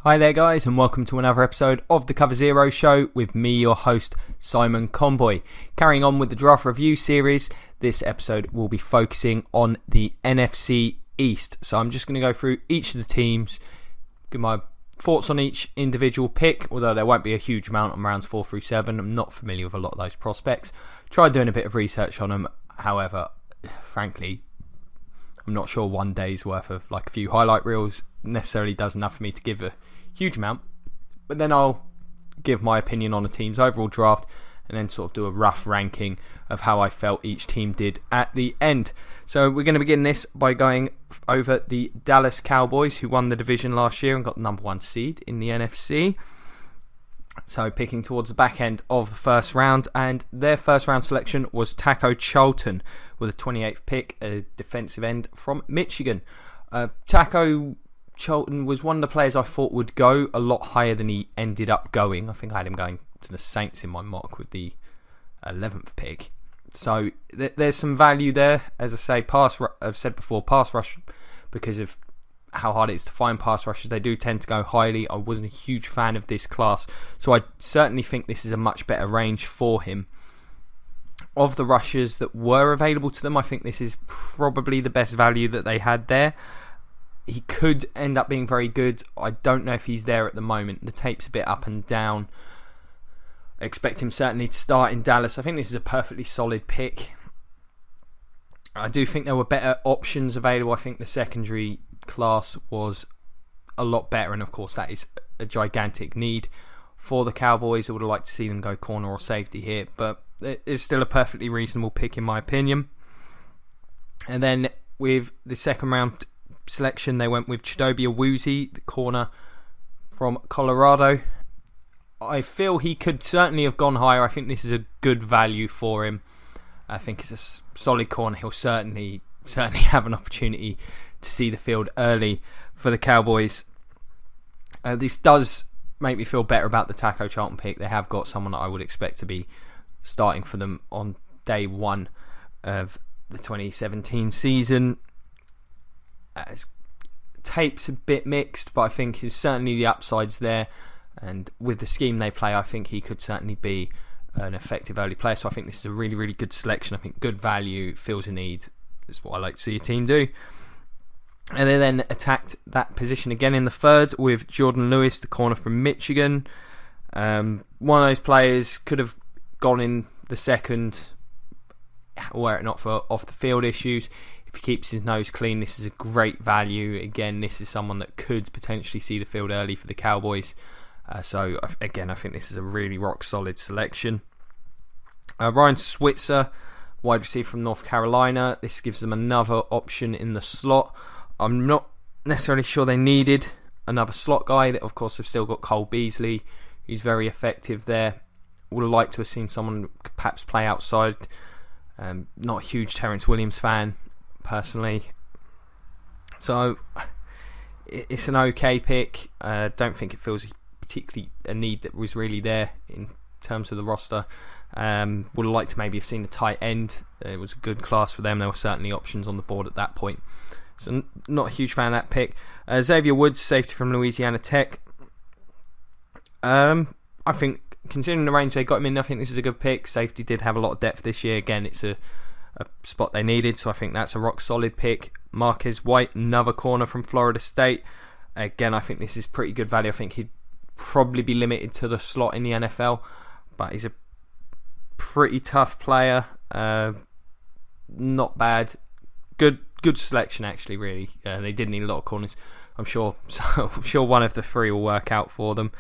Hi there guys, and welcome to another episode of the Cover Zero Show with me, your host, Simon Conboy. Carrying on with the draft review series, this episode will be focusing on the NFC East. So I'm just going to go through each of the teams, give my thoughts on each individual pick, although there won't be a huge amount on rounds 4 through 7. I'm not familiar with a lot of those prospects. Tried doing a bit of research on them, however, frankly, I'm not sure one day's worth of like a few highlight reels necessarily does enough for me to give a huge amount. But then I'll give my opinion on a team's overall draft and then sort of do a rough ranking of how I felt each team did at the end. So we're going to begin this by going over the Dallas Cowboys, who won the division last year and got the number 1 seed in the NFC. So picking towards the back end of the first round, and their first round selection was Taco Charlton with a 28th pick, a defensive end from Michigan. Taco Charlton was one of the players I thought would go a lot higher than he ended up going. I think I had him going to the Saints in my mock with the 11th pick. So there's some value there. As I say, I've said before, pass rush, because of how hard it is to find pass rushers, they do tend to go highly. I wasn't a huge fan of this class, so I certainly think this is a much better range for him. Of the rushers that were available to them, I think this is probably the best value that they had there. He could end up being very good. I don't know if he's there at the moment. The tape's a bit up and down. I expect him certainly to start in Dallas. I think this is a perfectly solid pick. I do think there were better options available. I think the secondary class was a lot better, and of course that is a gigantic need for the Cowboys. I would have liked to see them go corner or safety here, but it's still a perfectly reasonable pick in my opinion. And then with the second round selection, they went with Chidobe Awuzie, the corner from Colorado. I feel he could certainly have gone higher. I think this is a good value for him. I think it's a solid corner. He'll certainly have an opportunity to see the field early for the Cowboys. This does make me feel better about the Taco Charlton pick. They have got someone that I would expect to be starting for them on day 1 of the 2017 season. His tape's a bit mixed, but I think certainly the upside's there, and with the scheme they play, I think he could certainly be an effective early player. So I think this is a really, really good selection. I think good value, fills a need. That's what I like to see a team do. And they then attacked that position again in the third with Jordan Lewis, the corner from Michigan. One of those players could have gone in the second, were it not for off the field issues. If he keeps his nose clean, this is a great value. Again, this is someone that could potentially see the field early for the Cowboys. So again, I think this is a really rock solid selection. Ryan Switzer, wide receiver from North Carolina. This gives them another option in the slot. I'm not necessarily sure they needed another slot guy. Of course, they've still got Cole Beasley. He's very effective there. Would have liked to have seen someone perhaps play outside. Not a huge Terrence Williams fan, personally. So, it's an okay pick. Don't think it feels particularly a need that was really there in terms of the roster. Would have liked to maybe have seen a tight end. It was a good class for them. There were certainly options on the board at that point. So not a huge fan of that pick. Xavier Woods, safety from Louisiana Tech. I think considering the range they got him in, I think this is a good pick. Safety did have a lot of depth this year. Again, it's a spot they needed, so I think that's a rock solid pick. Marquez White, another corner from Florida State. Again, I think this is pretty good value. I think he'd probably be limited to the slot in the NFL, but he's a pretty tough player. Not bad. Good selection, actually, really. They did need a lot of corners. I'm sure one of the three will work out for them.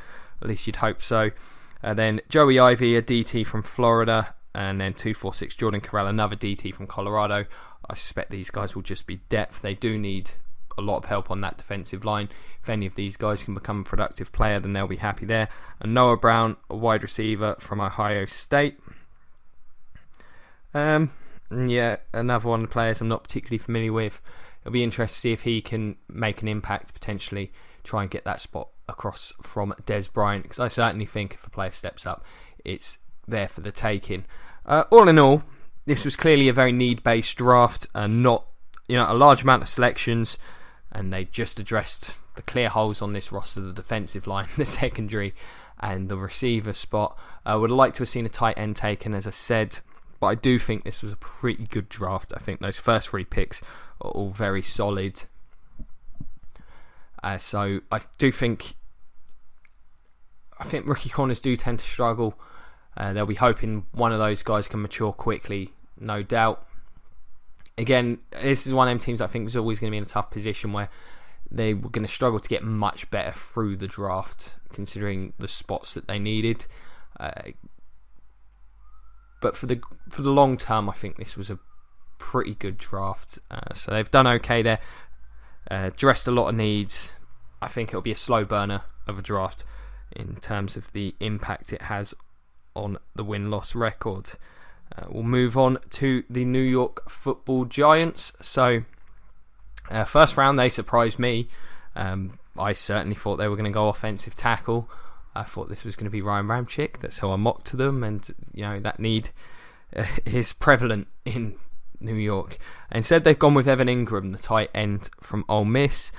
At least you'd hope so. Then Joey Ivey, a DT from Florida. And then 246 Jordan Carell, another DT from Colorado. I suspect these guys will just be depth. They do need a lot of help on that defensive line. If any of these guys can become a productive player, then they'll be happy there. And Noah Brown, a wide receiver from Ohio State. Yeah, another one of the players I'm not particularly familiar with. It'll be interesting to see if he can make an impact, potentially try and get that spot across from Des Bryant, because I certainly think if a player steps up, it's there for the taking. All in all, this was clearly a very need-based draft, and not a large amount of selections. and they just addressed the clear holes on this roster, the defensive line, the secondary, and the receiver spot. I would have liked to have seen a tight end taken, as I said, but I do think this was a pretty good draft. I think those first 3 picks are all very solid. So I think rookie corners do tend to struggle. They'll be hoping one of those guys can mature quickly, no doubt. Again, this is one of them teams I think was always going to be in a tough position where they were going to struggle to get much better through the draft, considering the spots that they needed. But for the long term, I think this was a pretty good draft. So they've done okay there. Addressed a lot of needs. I think it'll be a slow burner of a draft in terms of the impact it has on the win-loss record. We'll move on to the New York Football Giants. So, first round, they surprised me. I certainly thought they were going to go offensive tackle. I thought this was going to be Ryan Ramczyk. That's how I mocked to them, and that need is prevalent in New York. Instead, they've gone with Evan Ingram, the tight end from Ole Miss.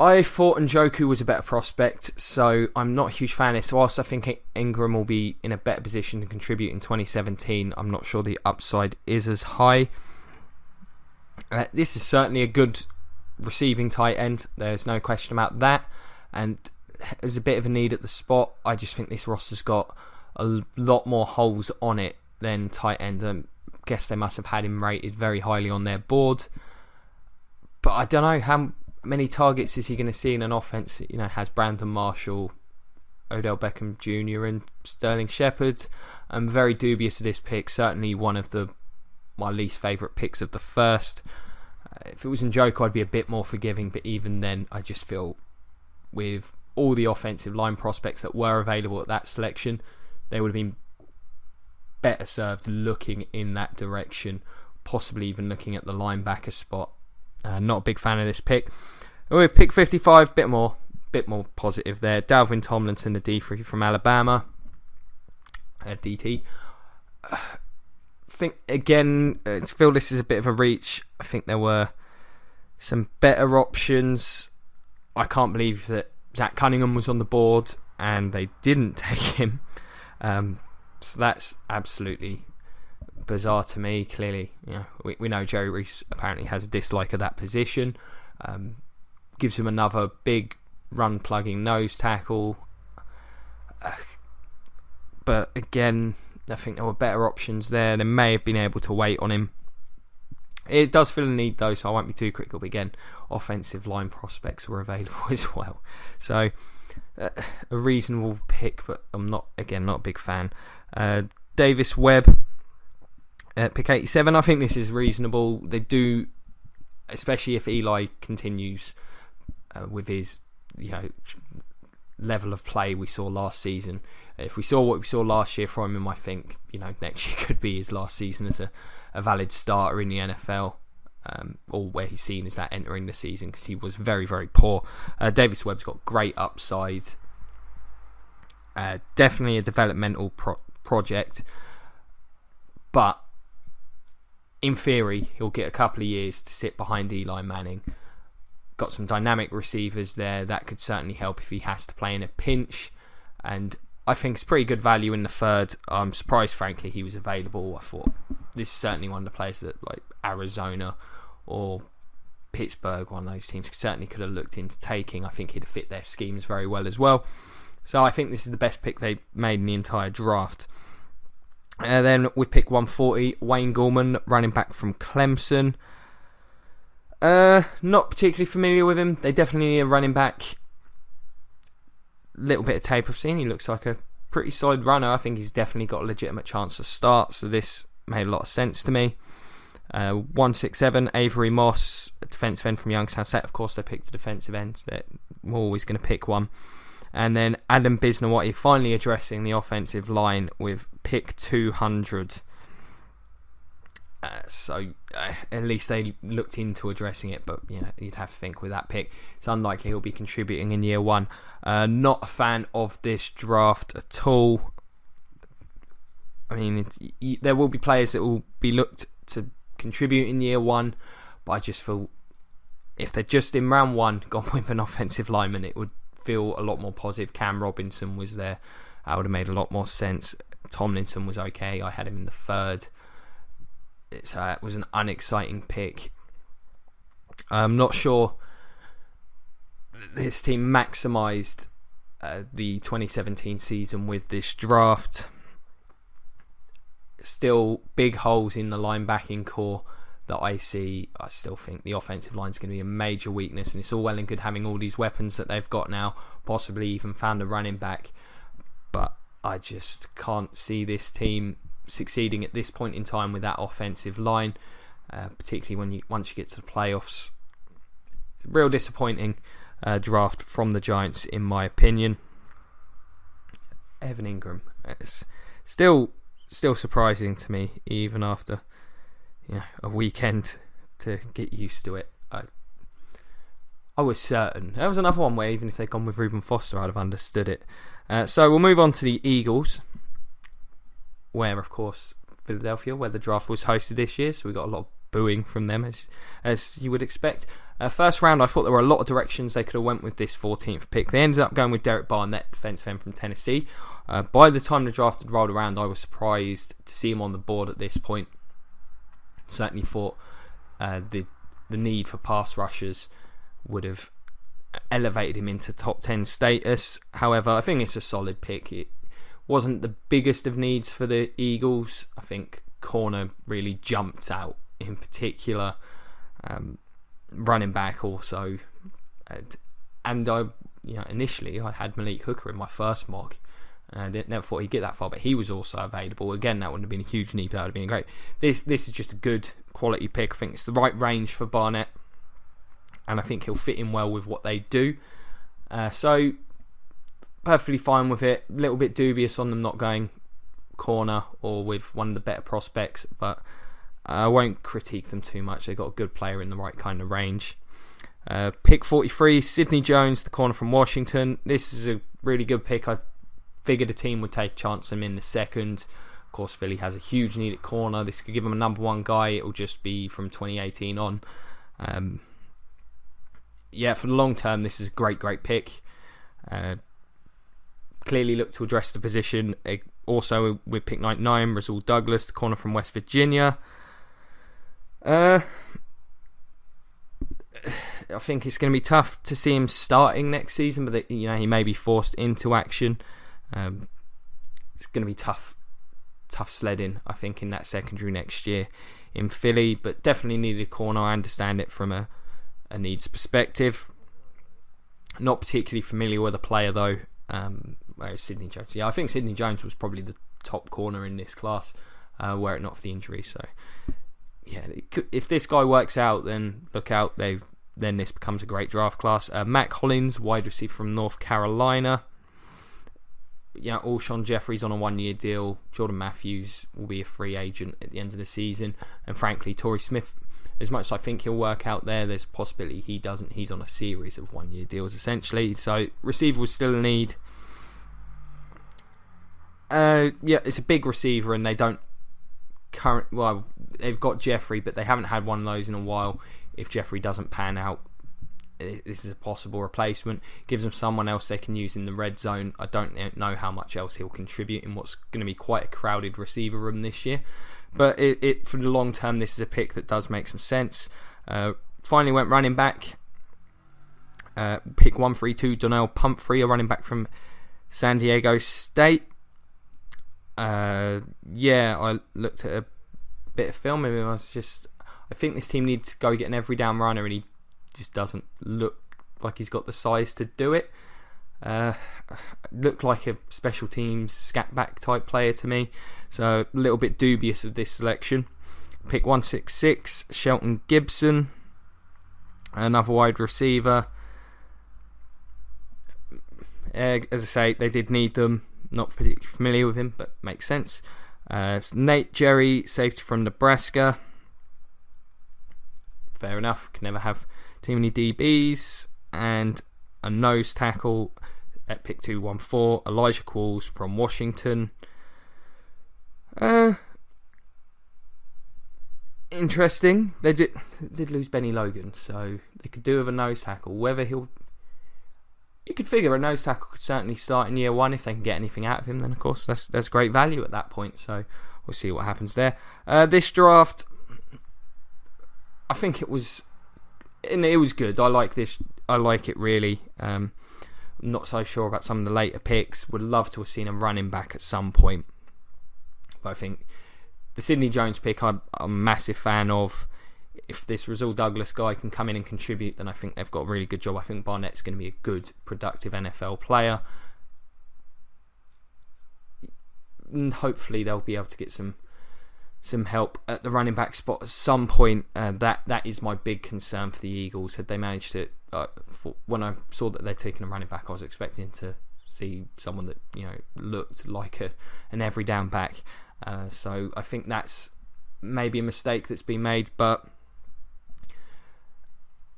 I thought Njoku was a better prospect, so I'm not a huge fan of this. Whilst I think Ingram will be in a better position to contribute in 2017, I'm not sure the upside is as high. This is certainly a good receiving tight end. There's no question about that. And there's a bit of a need at the spot. I just think this roster's got a lot more holes on it than tight end. I guess they must have had him rated very highly on their board. But I don't know how many targets is he going to see in an offense that has Brandon Marshall, Odell Beckham Jr. and Sterling Shepard. I'm very dubious of this pick. Certainly one of my least favourite picks of the first. If it was Njoku, I'd be a bit more forgiving, but even then, I just feel with all the offensive line prospects that were available at that selection, they would have been better served looking in that direction, possibly even looking at the linebacker spot. Not a big fan of this pick. With pick 55, bit more positive there. Dalvin Tomlinson, the D3 from Alabama, DT. Think again, I feel this is a bit of a reach. I think there were some better options. I can't believe that Zach Cunningham was on the board and they didn't take him. So that's absolutely bizarre to me. Clearly, we know Jerry Reese apparently has a dislike of that position. Gives him another big run plugging nose tackle. But again, I think there were better options there. They may have been able to wait on him. It does fill a need though, so I won't be too critical. But again, offensive line prospects were available as well. So a reasonable pick, but I'm not a big fan. Davis Webb at pick 87. I think this is reasonable. They do, especially if Eli continues with his level of play we saw last season. If we saw what we saw last year from him, I think next year could be his last season as a valid starter in the NFL, or where he's seen as that entering the season, because he was very, very poor. Davis Webb's got great upside. Definitely a developmental project, but in theory he'll get a couple of years to sit behind Eli Manning. Got some dynamic receivers there that could certainly help if he has to play in a pinch, and I think it's pretty good value in the third. I'm surprised, frankly, he was available. I thought this is certainly one of the players that, like Arizona or Pittsburgh, one of those teams, certainly could have looked into taking. I think he'd have fit their schemes very well as well. So I think this is the best pick they made in the entire draft. And then with pick 140, Wayne Gallman, running back from Clemson. Not particularly familiar with him. They definitely need a running back. Little bit of tape I've seen. He looks like a pretty solid runner. I think he's definitely got a legitimate chance to start. So this made a lot of sense to me. 167, Avery Moss, a defensive end from Youngstown State. Of course, they picked a defensive end. They're always going to pick one. And then Adam Bisnawati finally addressing the offensive line with pick 200. So at least they looked into addressing it, but you'd have to think with that pick, it's unlikely he'll be contributing in year one. Not a fan of this draft at all. I mean, there will be players that will be looked to contribute in year one, but I just feel if they'd just in round 1 gone with an offensive lineman, it would feel a lot more positive. Cam Robinson was there. That would have made a lot more sense. Tomlinson was okay. I had him in the 3rd. It was an unexciting pick. I'm not sure this team maximised the 2017 season with this draft. Still big holes in the linebacking core that I see. I still think the offensive line is going to be a major weakness, and it's all well and good having all these weapons that they've got now, possibly even found a running back, but I just can't see this team succeeding at this point in time with that offensive line, particularly once you get to the playoffs. It's a real disappointing draft from the Giants, in my opinion. Evan Ingram, it's still surprising to me, even after a weekend to get used to it. I was certain. There was another one where even if they'd gone with Reuben Foster, I'd have understood it. So we'll move on to the Eagles, where, of course, Philadelphia, where the draft was hosted this year, so we got a lot of booing from them, as you would expect. First round, I thought there were a lot of directions they could have went with this 14th pick. They ended up going with Derek Barnett, defensive end from Tennessee. By the time the draft had rolled around, I was surprised to see him on the board at this point. Certainly thought the need for pass rushers would have elevated him into top 10 status. However, I think it's a solid pick. It wasn't the biggest of needs for the Eagles. I think corner really jumped out in particular. Running back also. And I, initially I had Malik Hooker in my first mock. I never thought he'd get that far, but he was also available. Again, that wouldn't have been a huge need, but that would have been great. This is just a good quality pick. I think it's the right range for Barnett, and I think he'll fit in well with what they do. So, perfectly fine with it. A little bit dubious on them not going corner or with one of the better prospects, but I won't critique them too much. They've got a good player in the right kind of range. Pick 43, Sidney Jones, the corner from Washington. This is a really good pick. I figured a team would take a chance on him in the 2nd. Of course, Philly has a huge need at corner. This could give them a number 1 guy. It'll just be from 2018 on. For the long term, this is a great pick. Clearly look to address the position. Also with pick 99, Rasul Douglas, the corner from West Virginia. I think it's going to be tough to see him starting next season, but he may be forced into action. It's going to be tough sledding, I think, in that secondary next year in Philly, but definitely needed a corner. I understand it from a needs perspective. Not particularly familiar with the player though. Whereas Sidney Jones, I think Sidney Jones was probably the top corner in this class, were it not for the injury. So if this guy works out, then look out. Then this becomes a great draft class. Mac Hollins, wide receiver from North Carolina. Alshon Jeffrey's on a 1-year deal. Jordan Matthews will be a free agent at the end of the season. And frankly, Torrey Smith, as much as I think he'll work out there's a possibility he doesn't. He's on a series of 1-year deals, essentially. So, receiver was still a need. It's a big receiver, and they don't they've got Jeffrey, but they haven't had one of those in a while. If Jeffrey doesn't pan out, this is a possible replacement. Gives them someone else they can use in the red zone. I don't know how much else he'll contribute in what's going to be quite a crowded receiver room this year. But for the long term, this is a pick that does make some sense. Finally went running back. Pick 132, Donnell Pumphrey, a running back from San Diego State. I looked at a bit of film of him. I think this team needs to go get an every down runner, and he just doesn't look like he's got the size to do it. Looked like a special teams scat back type player to me, so a little bit dubious of this selection. Pick 166, Shelton Gibson, another wide receiver. As I say, they did need them. Not particularly familiar with him, but makes sense. Nate Jerry, safety from Nebraska. Fair enough, can never have too many DBs. And a nose tackle at pick 214, Elijah Qualls from Washington. interesting. They did lose Benny Logan, so they could do with a nose tackle. Whether you could figure a nose tackle could certainly start in year one if they can get anything out of him. Then of course that's great value at that point. So we'll see what happens there. This draft, I think it was good. I like this. I like it really. I'm not so sure about some of the later picks. Would love to have seen a running back at some point, but I think the Sidney Jones pick I'm a massive fan of. If this Rasul Douglas guy can come in and contribute, then I think they've got a really good job. I think Barnett's going to be a good, productive NFL player. And hopefully they'll be able to get some help at the running back spot at some point. That is my big concern for the Eagles. Had they managed to, when I saw that they're taking a running back, I was expecting to see someone that looked like an every down back. So I think that's maybe a mistake that's been made, but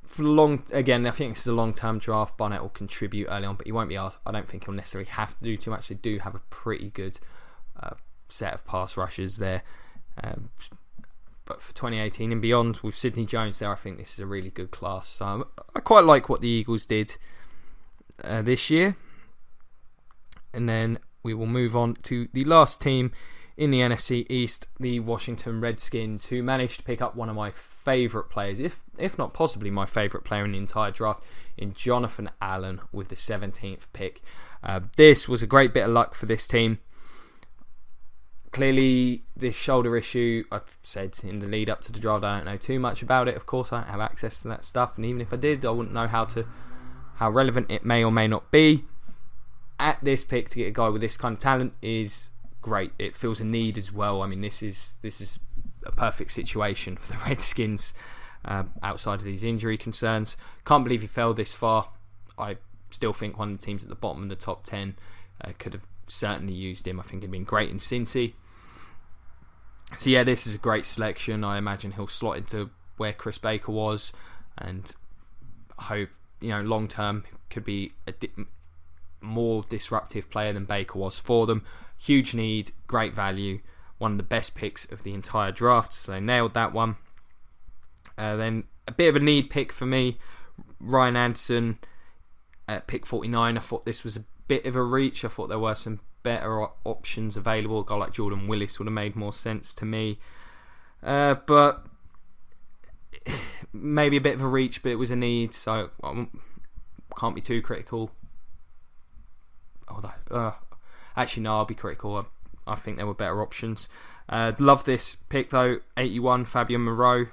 for again, I think this is a long-term draft. Barnett will contribute early on, but he won't be asked. I don't think he'll necessarily have to do too much. They do have a pretty good set of pass rushers there. But for 2018 and beyond, with Sidney Jones there, I think this is a really good class. So I quite like what the Eagles did this year. And then we will move on to the last team in the NFC East, the Washington Redskins, who managed to pick up one of my favourite players, if not possibly my favourite player in the entire draft, in Jonathan Allen with the 17th pick. This was a great bit of luck for this team. Clearly, this shoulder issue, I've said in the lead up to the draft, I don't know too much about it. Of course, I don't have access to that stuff, and even if I did, I wouldn't know how relevant it may or may not be. At this pick, to get a guy with this kind of talent is great. It fills a need as well. I mean, this is a perfect situation for the Redskins outside of these injury concerns. Can't believe he fell this far. I still think one of the teams at the bottom of the top 10 could have certainly used him. I think he'd been great in Cincy. So yeah, this is a great selection. I imagine he'll slot into where Chris Baker was, and I hope long term could be a more disruptive player than Baker was for them. Huge need, great value, one of the best picks of the entire draft, so they nailed that one. Then a bit of a need pick for me, Ryan Anderson at pick 49. I thought this was a bit of a reach. I thought there were some better options available. A guy like Jordan Willis would have made more sense to me, but maybe a bit of a reach, but it was a need, so I can't be too critical. Actually, no, I'll be critical. I think there were better options. Love this pick though. 81, Fabian Moreau.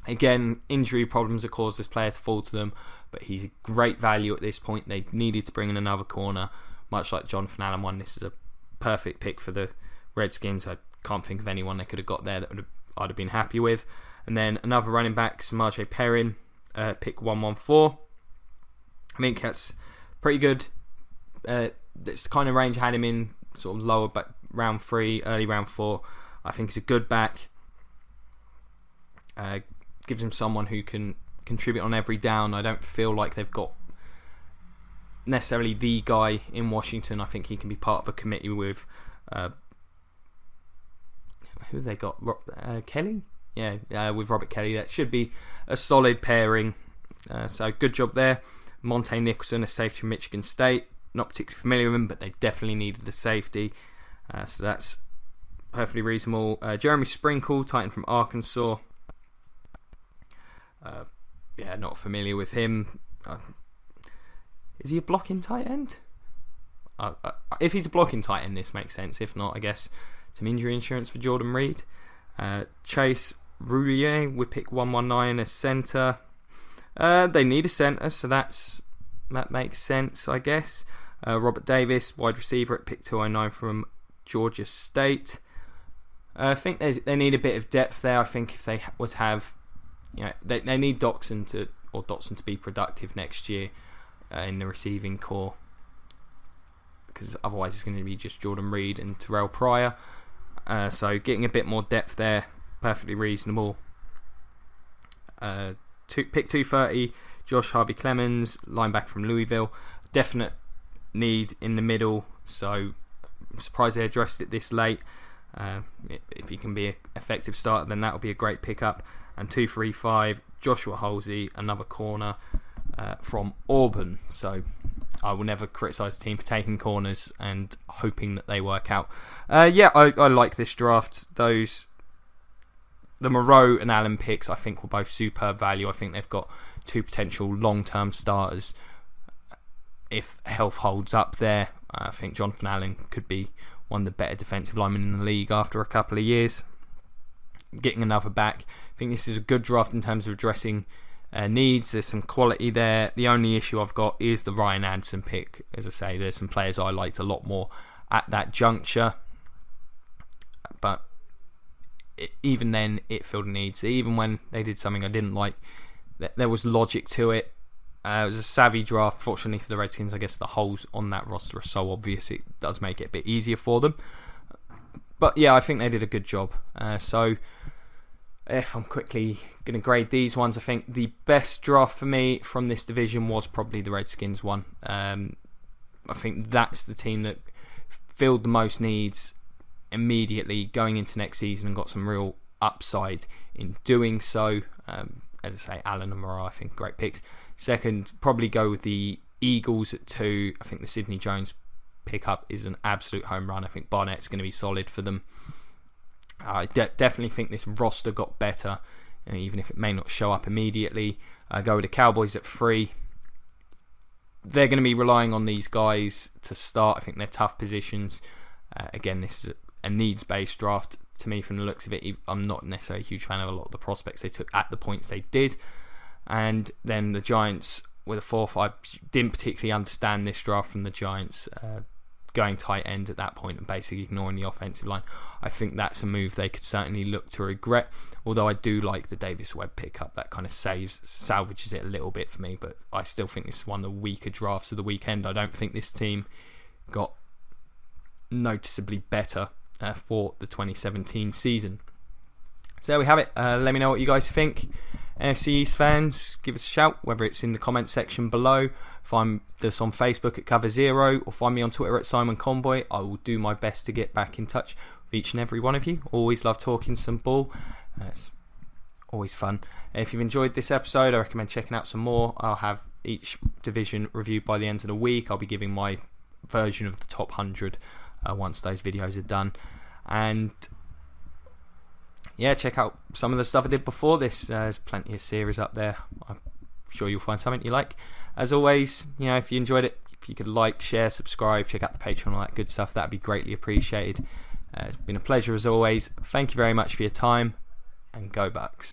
Again, injury problems have caused this player to fall to them, but he's a great value at this point. They needed to bring in another corner, much like Jonathan Allen one. This is a perfect pick for the Redskins. I can't think of anyone they could have got there that I'd have been happy with. And then another running back, Samaje Perrin, pick 114. I think that's pretty good. That's the kind of range I had him in, sort of lower back, round 3, early round 4. I think he's a good back. Gives him someone who can contribute on every down. I don't feel like they've got necessarily the guy in Washington. I think he can be part of a committee with who have they got? Kelly? Yeah, with Robert Kelly. That should be a solid pairing. So good job there. Monte Nicholson, a safety from Michigan State. Not particularly familiar with him, but they definitely needed a safety. So that's perfectly reasonable. Jeremy Sprinkle, Titan from Arkansas. Not familiar with him. Is he a blocking tight end? If he's a blocking tight end, this makes sense. If not, I guess some injury insurance for Jordan Reed. Chase Roulier with pick 119 as centre. They need a centre, so that makes sense, I guess. Robert Davis, wide receiver at pick 209 from Georgia State. I think they need a bit of depth there. I think if they would have, they need Dotson to be productive next year in the receiving core, because otherwise it's going to be just Jordan Reed and Terrell Pryor. So getting a bit more depth there, perfectly reasonable. Pick 230, Josh Harvey Clemens, linebacker from Louisville. Definite need in the middle, so I'm surprised they addressed it this late. If he can be an effective starter, then that will be a great pickup. And 235, Joshua Halsey, another corner from Auburn. So I will never criticise the team for taking corners and hoping that they work out. I like this draft. The Moreau and Allen picks, I think, were both superb value. I think they've got two potential long-term starters. If health holds up there, I think Jonathan Allen could be one of the better defensive linemen in the league after a couple of years. Getting another back, I think this is a good draft in terms of addressing needs. There's some quality there. The only issue I've got is the Ryan Anderson pick. As I say, there's some players I liked a lot more at that juncture. But even then, it filled needs. Even when they did something I didn't like, there was logic to it. It was a savvy draft. Fortunately for the Redskins, I guess the holes on that roster are so obvious, it does make it a bit easier for them. But yeah, I think they did a good job. So if I'm quickly going to grade these ones, I think the best draft for me from this division was probably the Redskins one. I think that's the team that filled the most needs immediately going into next season and got some real upside in doing so. As I say, Allen and Moreau, I think, great picks. Second, probably go with the Eagles at 2. I think the Sidney Jones pickup is an absolute home run. I think Barnett's going to be solid for them. I definitely think this roster got better, even if it may not show up immediately. Go with the Cowboys at 3. They're going to be relying on these guys to start. I think they're tough positions. Again, this is a needs-based draft to me from the looks of it. I'm not necessarily a huge fan of a lot of the prospects they took at the points they did. And then the Giants with a 4th. I didn't particularly understand this draft from the Giants, going tight end at that point and basically ignoring the offensive line. I think that's a move they could certainly look to regret, although I do like the Davis Webb pickup. That kind of salvages it a little bit for me, but I still think this is one of the weaker drafts of the weekend. I don't think this team got noticeably better for the 2017 season. So there we have it. Let me know what you guys think. NFC East fans, give us a shout, whether it's in the comment section below. Find us on Facebook at Cover Zero, or find me on Twitter at Simon Conboy. I will do my best to get back in touch with each and every one of you. Always love talking some ball. It's always fun. If you've enjoyed this episode, I recommend checking out some more. I'll have each division reviewed by the end of the week. I'll be giving my version of the top 100 once those videos are done. And yeah, check out some of the stuff I did before this. There's plenty of series up there. I'm sure you'll find something you like. As always, if you enjoyed it, if you could like, share, subscribe, check out the Patreon, all that good stuff, that'd be greatly appreciated. It's been a pleasure as always. Thank you very much for your time, and go Bucks.